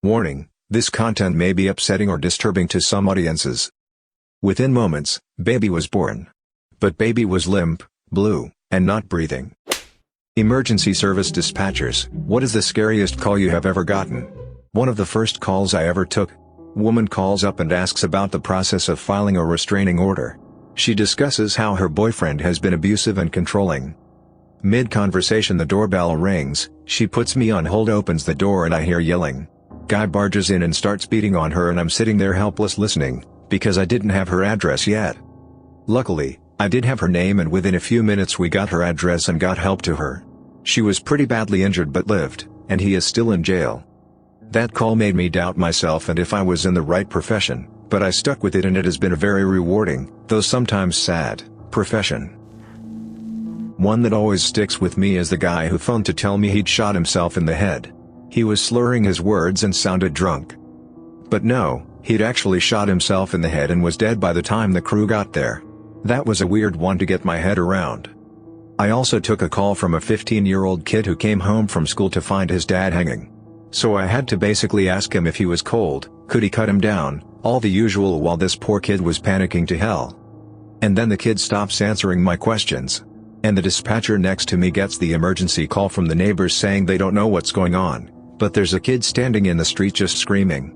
Warning, this content may be upsetting or disturbing to some audiences. Within moments, baby was born. But baby was limp, blue, and not breathing. Emergency service dispatchers, what is the scariest call you have ever gotten? One of the first calls I ever took. Woman calls up and asks about the process of filing a restraining order. She discusses how her boyfriend has been abusive and controlling. Mid-conversation the doorbell rings, she puts me on hold, opens the door, and I hear yelling. Guy barges in and starts beating on her, and I'm sitting there helpless listening, because I didn't have her address yet. Luckily, I did have her name, and within a few minutes we got her address and got help to her. She was pretty badly injured but lived, and he is still in jail. That call made me doubt myself and if I was in the right profession, but I stuck with it, and it has been a very rewarding, though sometimes sad, profession. One that always sticks with me is the guy who phoned to tell me he'd shot himself in the head. He was slurring his words and sounded drunk. But no, he'd actually shot himself in the head and was dead by the time the crew got there. That was a weird one to get my head around. I also took a call from a 15-year-old kid who came home from school to find his dad hanging. So I had to basically ask him if he was cold, could he cut him down, all the usual, while this poor kid was panicking to hell. And then the kid stops answering my questions. And the dispatcher next to me gets the emergency call from the neighbors saying they don't know what's going on, but there's a kid standing in the street just screaming.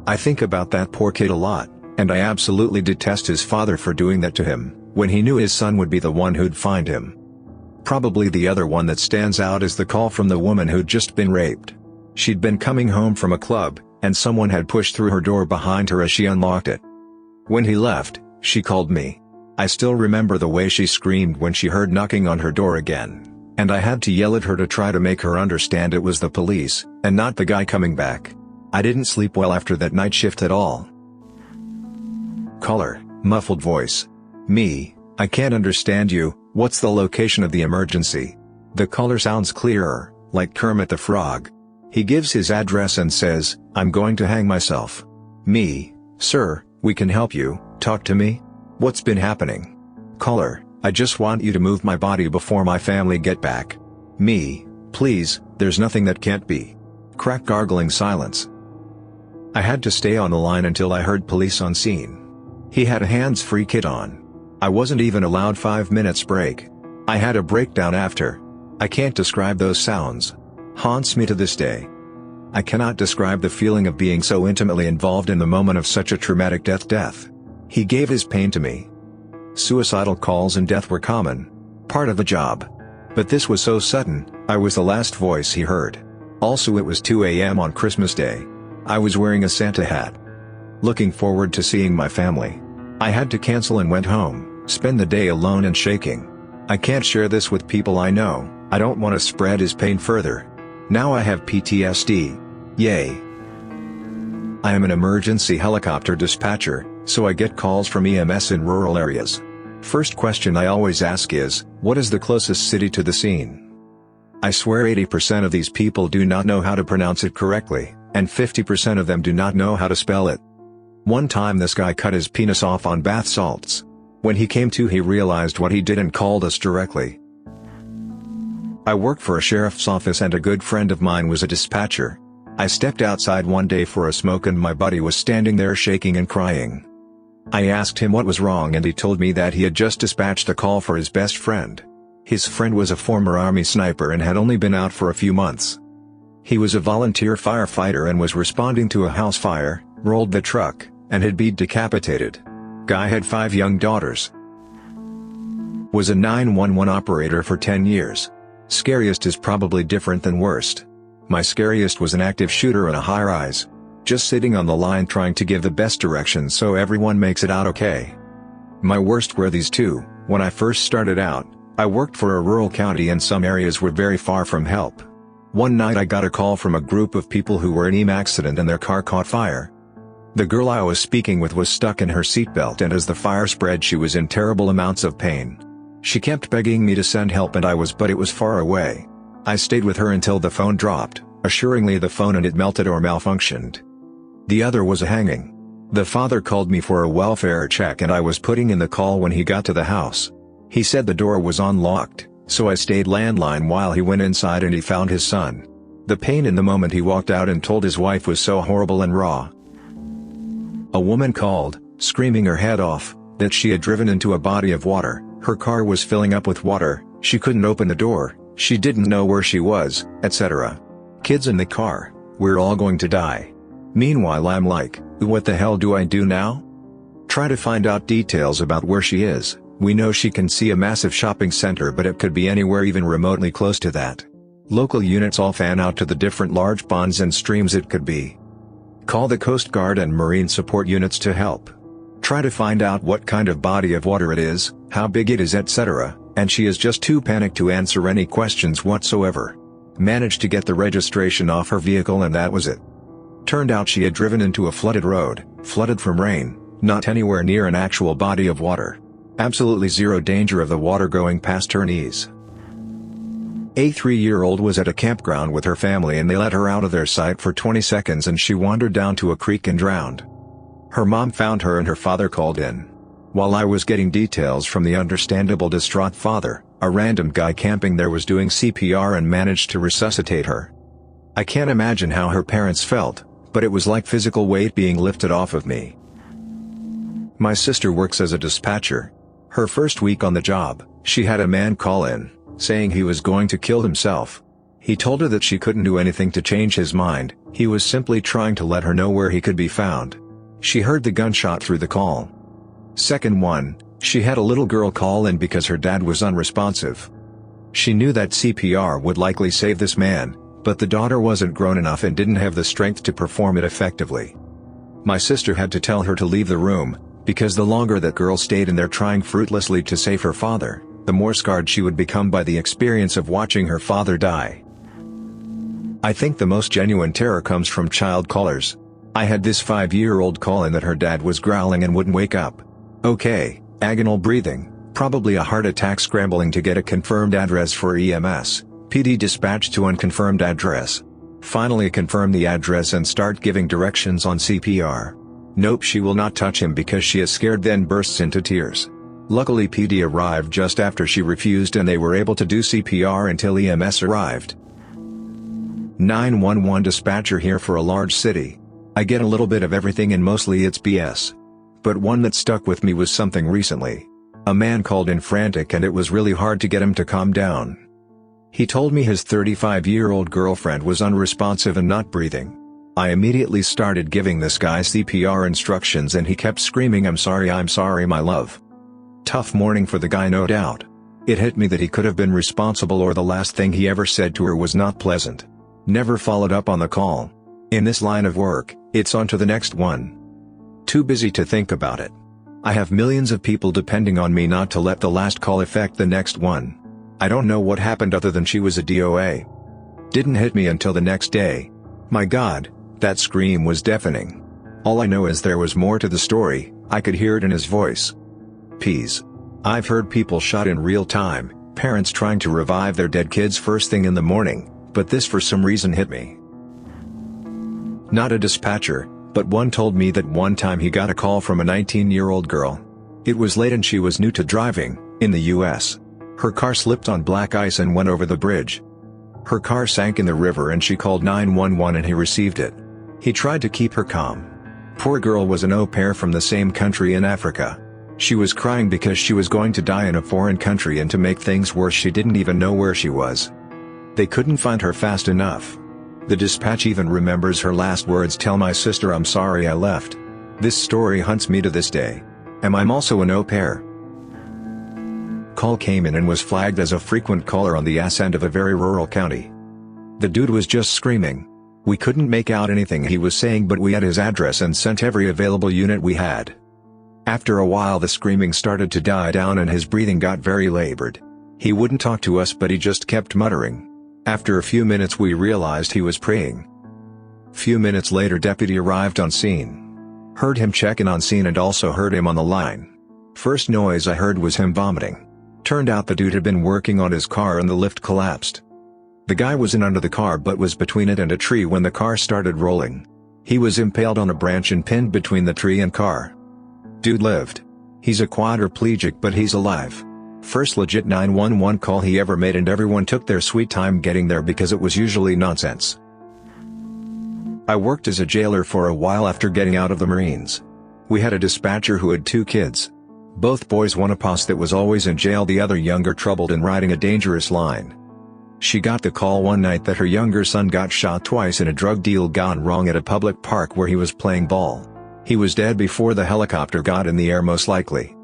I think about that poor kid a lot, and I absolutely detest his father for doing that to him, when he knew his son would be the one who'd find him. Probably the other one that stands out is the call from the woman who'd just been raped. She'd been coming home from a club, and someone had pushed through her door behind her as she unlocked it. When he left, she called me. I still remember the way she screamed when she heard knocking on her door again, and I had to yell at her to try to make her understand it was the police, and not the guy coming back. I didn't sleep well after that night shift at all. Caller, muffled voice. Me, I can't understand you, what's the location of the emergency? The caller sounds clearer, like Kermit the Frog. He gives his address and says, I'm going to hang myself. Me, sir, we can help you, talk to me? What's been happening? Caller, I just want you to move my body before my family get back. Me, please, there's nothing that can't be. Crack, gargling silence. I had to stay on the line until I heard police on scene. He had a hands-free kit on. I wasn't even allowed 5 minutes break. I had a breakdown after. I can't describe those sounds. Haunts me to this day. I cannot describe the feeling of being so intimately involved in the moment of such a traumatic death. He gave his pain to me. Suicidal calls and death were common. Part of the job. But this was so sudden, I was the last voice he heard. Also, it was 2 a.m. on Christmas Day. I was wearing a Santa hat. Looking forward to seeing my family. I had to cancel and went home, spend the day alone and shaking. I can't share this with people I know, I don't want to spread his pain further. Now I have PTSD. Yay. I am an emergency helicopter dispatcher, so I get calls from EMS in rural areas. First question I always ask is, what is the closest city to the scene? I swear 80% of these people do not know how to pronounce it correctly, and 50% of them do not know how to spell it. One time this guy cut his penis off on bath salts. When he came to, he realized what he did and called us directly. I work for a sheriff's office and a good friend of mine was a dispatcher. I stepped outside one day for a smoke and my buddy was standing there shaking and crying. I asked him what was wrong and he told me that he had just dispatched a call for his best friend. His friend was a former Army sniper and had only been out for a few months. He was a volunteer firefighter and was responding to a house fire, rolled the truck, and had been decapitated. Guy had 5 young daughters. Was a 911 operator for 10 years. Scariest is probably different than worst. My scariest was an active shooter in a high-rise. Just sitting on the line trying to give the best directions so everyone makes it out okay. My worst were these two. When I first started out, I worked for a rural county and some areas were very far from help. One night I got a call from a group of people who were in an accident and their car caught fire. The girl I was speaking with was stuck in her seatbelt and as the fire spread she was in terrible amounts of pain. She kept begging me to send help but it was far away. I stayed with her until the phone dropped, assuringly the phone and it melted or malfunctioned. The other was a hanging. The father called me for a welfare check and I was putting in the call when he got to the house. He said the door was unlocked, so I stayed landline while he went inside and he found his son. The pain in the moment he walked out and told his wife was so horrible and raw. A woman called, screaming her head off, that she had driven into a body of water. Her car was filling up with water, she couldn't open the door, she didn't know where she was, etc. Kids in the car, we're all going to die. Meanwhile I'm like, what the hell do I do now? Try to find out details about where she is. We know she can see a massive shopping center, but it could be anywhere even remotely close to that. Local units all fan out to the different large ponds and streams it could be. Call the Coast Guard and Marine support units to help. Try to find out what kind of body of water it is, how big it is, etc., and she is just too panicked to answer any questions whatsoever. Managed to get the registration off her vehicle and that was it. Turned out she had driven into a flooded road, flooded from rain, not anywhere near an actual body of water. Absolutely zero danger of the water going past her knees. A 3-year-old was at a campground with her family and they let her out of their sight for 20 seconds and she wandered down to a creek and drowned. Her mom found her and her father called in. While I was getting details from the understandable distraught father, a random guy camping there was doing CPR and managed to resuscitate her. I can't imagine how her parents felt, but it was like physical weight being lifted off of me. My sister works as a dispatcher. Her first week on the job, she had a man call in, saying he was going to kill himself. He told her that she couldn't do anything to change his mind, he was simply trying to let her know where he could be found. She heard the gunshot through the call. Second one, she had a little girl call in because her dad was unresponsive. She knew that CPR would likely save this man, but the daughter wasn't grown enough and didn't have the strength to perform it effectively. My sister had to tell her to leave the room, because the longer that girl stayed in there trying fruitlessly to save her father, the more scarred she would become by the experience of watching her father die. I think the most genuine terror comes from child callers. I had this 5-year-old call in that her dad was growling and wouldn't wake up. Okay, agonal breathing, probably a heart attack, scrambling to get a confirmed address for EMS, PD dispatched to unconfirmed address. Finally confirm the address and start giving directions on CPR. Nope, she will not touch him because she is scared, then bursts into tears. Luckily PD arrived just after she refused and they were able to do CPR until EMS arrived. 911 dispatcher here for a large city. I get a little bit of everything and mostly it's BS. But one that stuck with me was something recently. A man called in frantic and it was really hard to get him to calm down. He told me his 35-year-old girlfriend was unresponsive and not breathing. I immediately started giving this guy CPR instructions and he kept screaming, I'm sorry my love." Tough morning for the guy, no doubt. It hit me that he could have been responsible or the last thing he ever said to her was not pleasant. Never followed up on the call. In this line of work, it's on to the next one. Too busy to think about it. I have millions of people depending on me not to let the last call affect the next one. I don't know what happened other than she was a DOA. Didn't hit me until the next day. My God, that scream was deafening. All I know is there was more to the story, I could hear it in his voice. Peas. I've heard people shot in real time, parents trying to revive their dead kids first thing in the morning, but this for some reason hit me. Not a dispatcher, but one told me that one time he got a call from a 19-year-old girl. It was late and she was new to driving, in the US. Her car slipped on black ice and went over the bridge. Her car sank in the river and she called 911 and he received it. He tried to keep her calm. Poor girl was an au pair from the same country in Africa. She was crying because she was going to die in a foreign country, and to make things worse she didn't even know where she was. They couldn't find her fast enough. The dispatch even remembers her last words, "Tell my sister I'm sorry I left." This story haunts me to this day. I'm also an au pair. Call came in and was flagged as a frequent caller on the ass end of a very rural county. The dude was just screaming. We couldn't make out anything he was saying, but we had his address and sent every available unit we had. After a while the screaming started to die down and his breathing got very labored. He wouldn't talk to us but he just kept muttering. After a few minutes we realized he was praying. Few minutes later deputy arrived on scene. Heard him check in on scene and also heard him on the line. First noise I heard was him vomiting. Turned out the dude had been working on his car and the lift collapsed. The guy was in under the car but was between it and a tree when the car started rolling. He was impaled on a branch and pinned between the tree and car. Dude lived. He's a quadriplegic but he's alive. First legit 911 call he ever made, and everyone took their sweet time getting there because it was usually nonsense. I worked as a jailer for a while after getting out of the Marines. We had a dispatcher who had 2 kids. Both boys, one a posse that was always in jail, the other younger troubled and riding a dangerous line. She got the call one night that her younger son got shot twice in a drug deal gone wrong at a public park where he was playing ball. He was dead before the helicopter got in the air, most likely.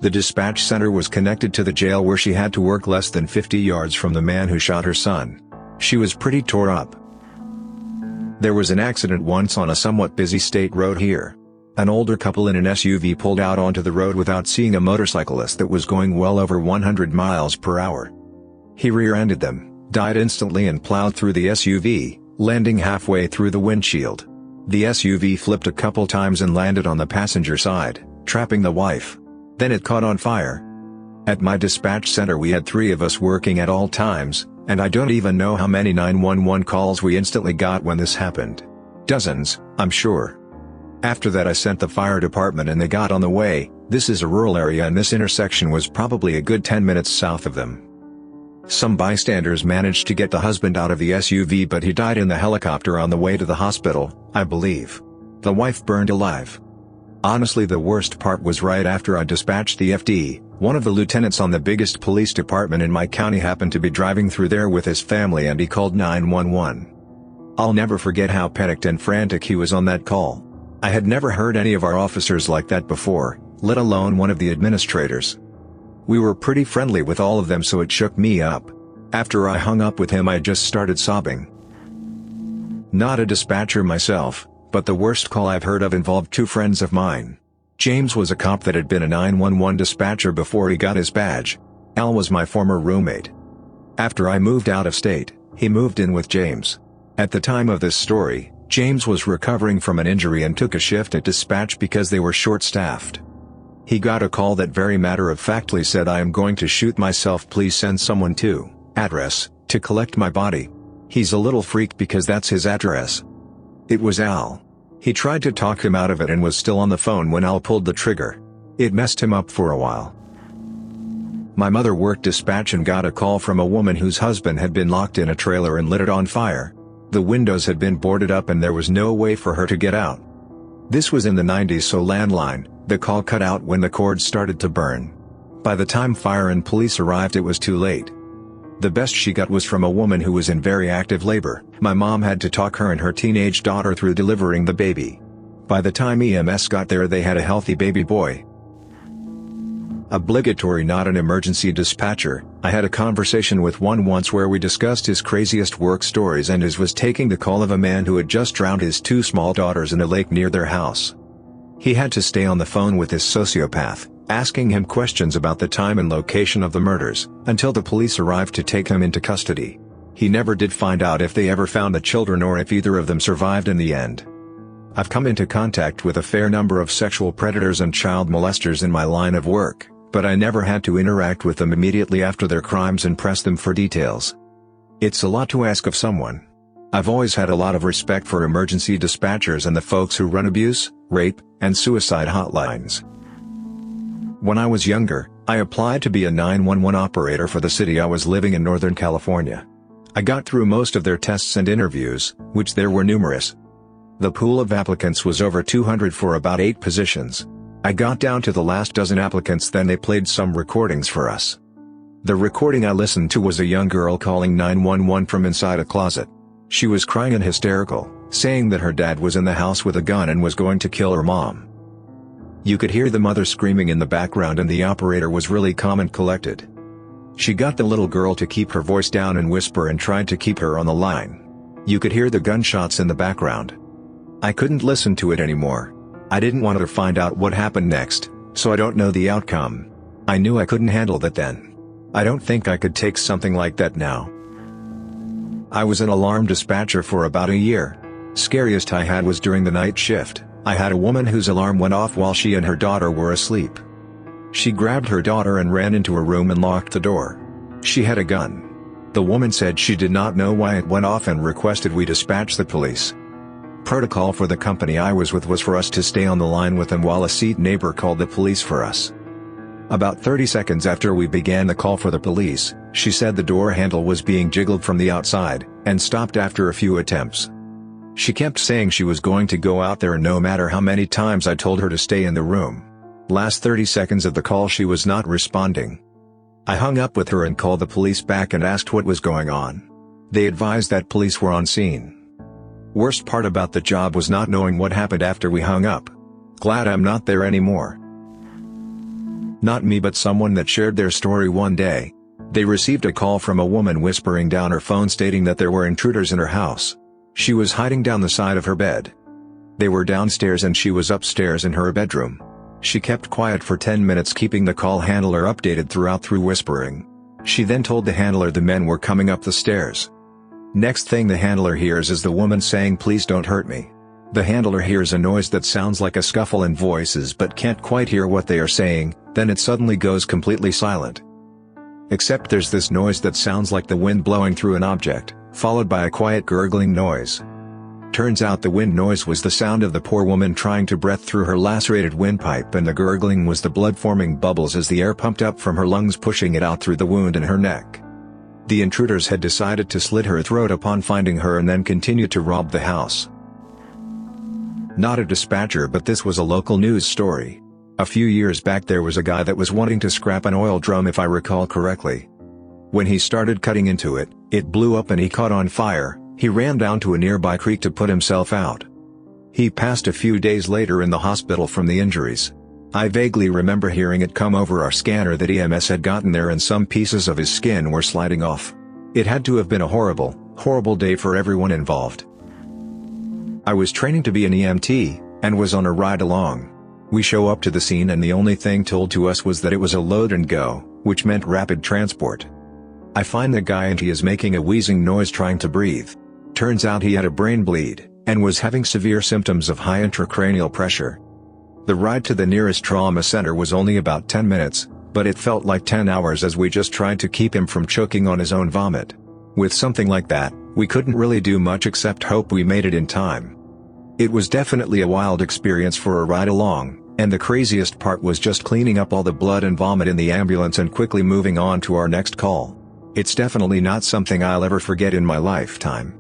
The dispatch center was connected to the jail where she had to work less than 50 yards from the man who shot her son. She was pretty tore up. There was an accident once on a somewhat busy state road here. An older couple in an SUV pulled out onto the road without seeing a motorcyclist that was going well over 100 miles per hour. He rear-ended them, died instantly, and plowed through the SUV, landing halfway through the windshield. The SUV flipped a couple times and landed on the passenger side, trapping the wife. Then it caught on fire. At my dispatch center we had 3 of us working at all times, and I don't even know how many 911 calls we instantly got when this happened. Dozens, I'm sure. After that I sent the fire department and they got on the way. This is a rural area and this intersection was probably a good 10 minutes south of them. Some bystanders managed to get the husband out of the SUV, but he died in the helicopter on the way to the hospital, I believe. The wife burned alive. Honestly, the worst part was right after I dispatched the FD. One of the lieutenants on the biggest police department in my county happened to be driving through there with his family and he called 911. I'll never forget how panicked and frantic he was on that call. I had never heard any of our officers like that before, let alone one of the administrators. We were pretty friendly with all of them, so it shook me up. After I hung up with him I just started sobbing. Not a dispatcher myself, but the worst call I've heard of involved 2 friends of mine. James was a cop that had been a 911 dispatcher before he got his badge. Al was my former roommate. After I moved out of state, he moved in with James. At the time of this story, James was recovering from an injury and took a shift at dispatch because they were short-staffed. He got a call that very matter-of-factly said, "I am going to shoot myself, please send someone to address to collect my body." He's a little freaked because that's his address. It was Al. He tried to talk him out of it and was still on the phone when Al pulled the trigger. It messed him up for a while. My mother worked dispatch and got a call from a woman whose husband had been locked in a trailer and lit it on fire. The windows had been boarded up and there was no way for her to get out. This was in the 90s, so landline. The call cut out when the cord started to burn. By the time fire and police arrived it was too late. The best she got was from a woman who was in very active labor. My mom had to talk her and her teenage daughter through delivering the baby. By the time EMS got there they had a healthy baby boy. Obligatory, not an emergency dispatcher. I had a conversation with one once where we discussed his craziest work stories, and his was taking the call of a man who had just drowned his 2 small daughters in a lake near their house. He had to stay on the phone with this sociopath, asking him questions about the time and location of the murders, until the police arrived to take him into custody. He never did find out if they ever found the children or if either of them survived in the end. I've come into contact with a fair number of sexual predators and child molesters in my line of work, but I never had to interact with them immediately after their crimes and press them for details. It's a lot to ask of someone. I've always had a lot of respect for emergency dispatchers and the folks who run abuse, rape, and suicide hotlines. When I was younger, I applied to be a 911 operator for the city I was living in, Northern California. I got through most of their tests and interviews, which there were numerous. The pool of applicants was over 200 for about 8 positions. I got down to the last dozen applicants, then they played some recordings for us. The recording I listened to was a young girl calling 911 from inside a closet. She was crying and hysterical, saying that her dad was in the house with a gun and was going to kill her mom. You could hear the mother screaming in the background and the operator was really calm and collected. She got the little girl to keep her voice down and whisper and tried to keep her on the line. You could hear the gunshots in the background. I couldn't listen to it anymore. I didn't want to find out what happened next, so I don't know the outcome. I knew I couldn't handle that then. I don't think I could take something like that now. I was an alarm dispatcher for about a year. Scariest I had was during the night shift. I had a woman whose alarm went off while she and her daughter were asleep. She grabbed her daughter and ran into her room and locked the door. She had a gun. The woman said she did not know why it went off and requested we dispatch the police. Protocol for the company I was with was for us to stay on the line with them while a seat neighbor called the police for us. About 30 seconds after we began the call for the police, she said the door handle was being jiggled from the outside, and stopped after a few attempts. She kept saying she was going to go out there, and no matter how many times I told her to stay in the room. Last 30 seconds of the call she was not responding. I hung up with her and called the police back and asked what was going on. They advised that police were on scene. Worst part about the job was not knowing what happened after we hung up. Glad I'm not there anymore. Not me, but someone that shared their story one day. They received a call from a woman whispering down her phone stating that there were intruders in her house. She was hiding down the side of her bed. They were downstairs and she was upstairs in her bedroom. She kept quiet for 10 minutes, keeping the call handler updated through whispering. She then told the handler the men were coming up the stairs. Next thing the handler hears is the woman saying, "Please don't hurt me." The handler hears a noise that sounds like a scuffle and voices but can't quite hear what they are saying, then it suddenly goes completely silent. Except there's this noise that sounds like the wind blowing through an object, followed by a quiet gurgling noise. Turns out the wind noise was the sound of the poor woman trying to breathe through her lacerated windpipe, and the gurgling was the blood forming bubbles as the air pumped up from her lungs, pushing it out through the wound in her neck. The intruders had decided to slit her throat upon finding her and then continued to rob the house. Not a dispatcher, but this was a local news story. A few years back there was a guy that was wanting to scrap an oil drum, if I recall correctly. When he started cutting into it, it blew up and he caught on fire. He ran down to a nearby creek to put himself out. He passed a few days later in the hospital from the injuries. I vaguely remember hearing it come over our scanner that EMS had gotten there and some pieces of his skin were sliding off. It had to have been a horrible, horrible day for everyone involved. I was training to be an EMT, and was on a ride along. We show up to the scene and the only thing told to us was that it was a load and go, which meant rapid transport. I find the guy and he is making a wheezing noise trying to breathe. Turns out he had a brain bleed, and was having severe symptoms of high intracranial pressure. The ride to the nearest trauma center was only about 10 minutes, but it felt like 10 hours as we just tried to keep him from choking on his own vomit. With something like that, we couldn't really do much except hope we made it in time. It was definitely a wild experience for a ride along, and the craziest part was just cleaning up all the blood and vomit in the ambulance and quickly moving on to our next call. It's definitely not something I'll ever forget in my lifetime.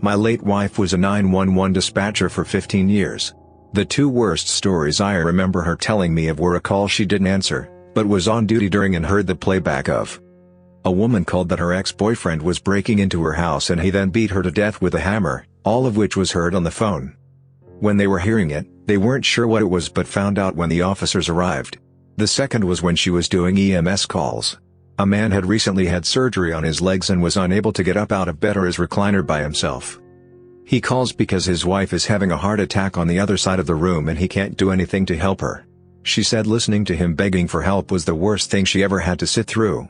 My late wife was a 911 dispatcher for 15 years. The two worst stories I remember her telling me of were a call she didn't answer, but was on duty during and heard the playback of. A woman called that her ex-boyfriend was breaking into her house and he then beat her to death with a hammer, all of which was heard on the phone. When they were hearing it, they weren't sure what it was but found out when the officers arrived. The second was when she was doing EMS calls. A man had recently had surgery on his legs and was unable to get up out of bed or his recliner by himself. He calls because his wife is having a heart attack on the other side of the room and he can't do anything to help her. She said listening to him begging for help was the worst thing she ever had to sit through.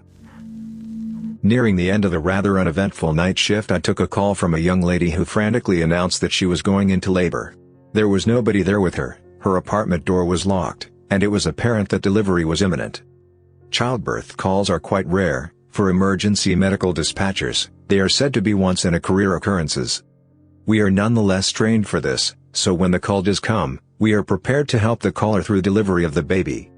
Nearing the end of the rather uneventful night shift, I took a call from a young lady who frantically announced that she was going into labor. There was nobody there with her, her apartment door was locked, and it was apparent that delivery was imminent. Childbirth calls are quite rare. For emergency medical dispatchers, they are said to be once-in-a-career occurrences. We are nonetheless trained for this, so when the call does come, we are prepared to help the caller through delivery of the baby.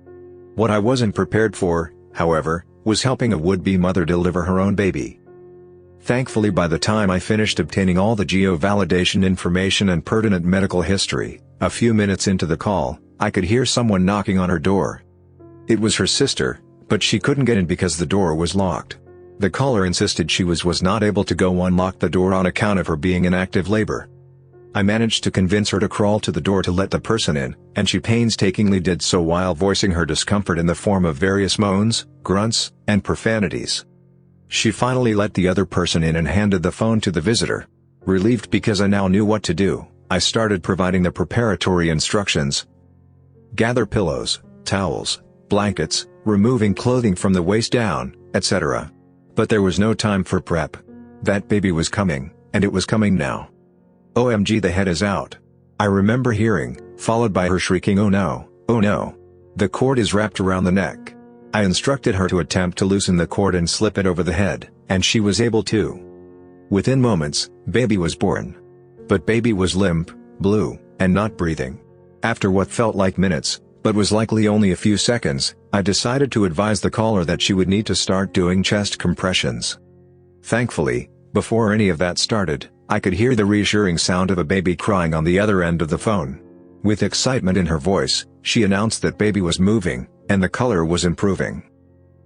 What I wasn't prepared for, however, was helping a would-be mother deliver her own baby. Thankfully, by the time I finished obtaining all the geo-validation information and pertinent medical history, a few minutes into the call, I could hear someone knocking on her door. It was her sister, but she couldn't get in because the door was locked. The caller insisted she was not able to go unlock the door on account of her being in active labor. I managed to convince her to crawl to the door to let the person in, and she painstakingly did so while voicing her discomfort in the form of various moans, grunts, and profanities. She finally let the other person in and handed the phone to the visitor. Relieved because I now knew what to do, I started providing the preparatory instructions. Gather pillows, towels, blankets, removing clothing from the waist down, etc. But there was no time for prep. That baby was coming, and it was coming now. OMG, the head is out. I remember hearing, followed by her shrieking, "Oh no, oh no. The cord is wrapped around the neck." I instructed her to attempt to loosen the cord and slip it over the head, and she was able to. Within moments, baby was born. But baby was limp, blue, and not breathing. After what felt like minutes, but was likely only a few seconds, I decided to advise the caller that she would need to start doing chest compressions. Thankfully, before any of that started, I could hear the reassuring sound of a baby crying on the other end of the phone. With excitement in her voice, she announced that baby was moving, and the color was improving.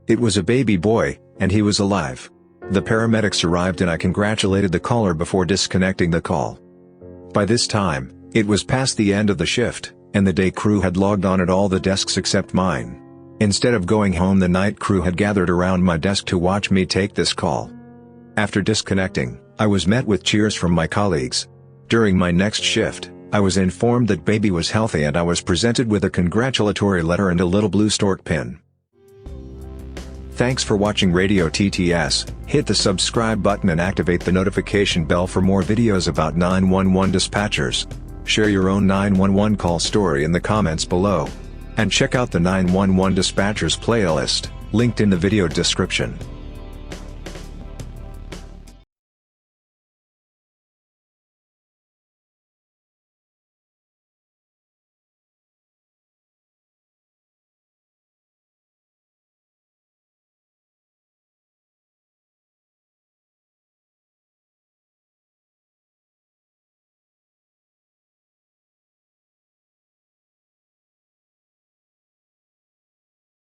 It was a baby boy, and he was alive. The paramedics arrived and I congratulated the caller before disconnecting the call. By this time, it was past the end of the shift, and the day crew had logged on at all the desks except mine. Instead of going home, the night crew had gathered around my desk to watch me take this call. After disconnecting, I was met with cheers from my colleagues. During my next shift, I was informed that baby was healthy and I was presented with a congratulatory letter and a little blue stork pin. Thanks for watching Radio TTS. Hit the subscribe button and activate the notification bell for more videos about 911 dispatchers. Share your own 911 call story in the comments below. And check out the 911 dispatchers playlist, linked in the video description.